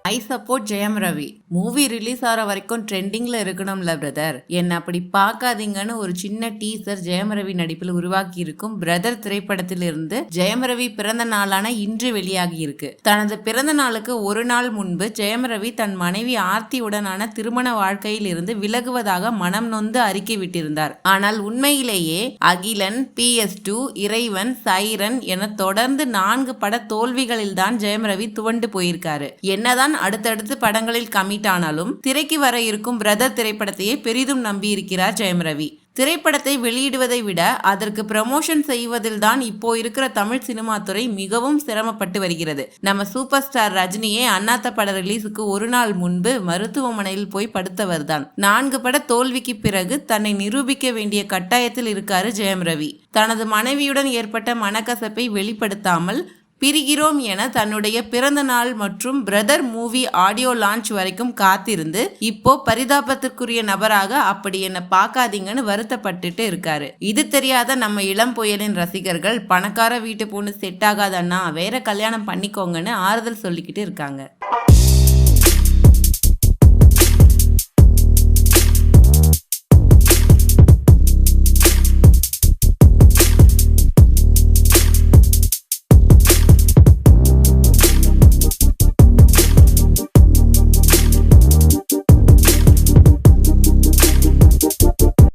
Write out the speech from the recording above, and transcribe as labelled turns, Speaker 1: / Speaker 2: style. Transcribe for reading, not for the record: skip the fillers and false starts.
Speaker 1: I support Jayam Ravi. Movie release ஆகிற வரைக்கும் ட்ரெண்டிங்ல இருக்கணும்ல பிரதர். என்ன அப்படி பார்க்காதீங்கன்னு ஒரு சின்ன டீசர் ஜெயம் ரவி நடிப்பில் உருவாக்கி இருக்கும் பிரதர் திரைப்படத்திலிருந்து ஜெயம் ரவி பிறந்த நாளான இன்று வெளியாகி இருக்கு. தனது பிறந்த நாளுக்கு ஒரு நாள் முன்பு ஜெயம் ரவி தன் மனைவி ஆர்த்தியுடனான திருமண வாழ்க்கையில் இருந்து விலகுவதாக மனம் நொந்து அறிக்கை விட்டிருந்தார். ஆனால் உண்மையிலேயே அகிலன், PS2, இறைவன், சைரன் என தொடர்ந்து 4 பட தோல்விகளில் தான் ஜெயம் ரவி துவண்டு போயிருக்காரு. என்னதான் அடுத்தடுத்து படங்களில் கமிட் ஆனாலும் திரைக்கு வர இருக்கும் பிரதர் திரைப்படத்தையே பெரிதும் நம்பி இருக்கிறார் ஜெயம் ரவி. திரைப்படத்தை வெளியிடுவதை விட அதற்கு ப்ரமோஷன் செய்வதில் தான் இப்போ இருக்கிற தமிழ் சினிமா துறை மிகவும் சிரமப்பட்டு வருகிறது. நம்ம சூப்பர் ஸ்டார் ரஜினியே அண்ணாத்த பட ரிலீஸுக்கு ஒரு நாள் முன்பு மருத்துவமனையில் போய் படுத்தவர் தான். 4 பட தோல்விக்கு பிறகு தன்னை நிரூபிக்க வேண்டிய கட்டாயத்தில் இருக்காரு ஜெயம் ரவி. தனது மனைவியுடன் ஏற்பட்ட மனக்கசப்பை வெளிப்படுத்தாமல் பிரிகிறோம் என தன்னுடைய பிறந்த நாள் மற்றும் பிரதர் மூவி ஆடியோ லான்ச் வரைக்கும் காத்திருந்து இப்போ பரிதாபத்திற்குரிய நபராக அப்படி என்ன பார்க்காதீங்கன்னு வருத்தப்பட்டுட்டு இருக்காரு. இது தெரியாத நம்ம இளம் புயலின் ரசிகர்கள் பணக்கார வீட்டு பொண்ணு செட் ஆகாதன்னா வேற கல்யாணம் பண்ணிக்கோங்கன்னு ஆறுதல் சொல்லிக்கிட்டு இருக்காங்க.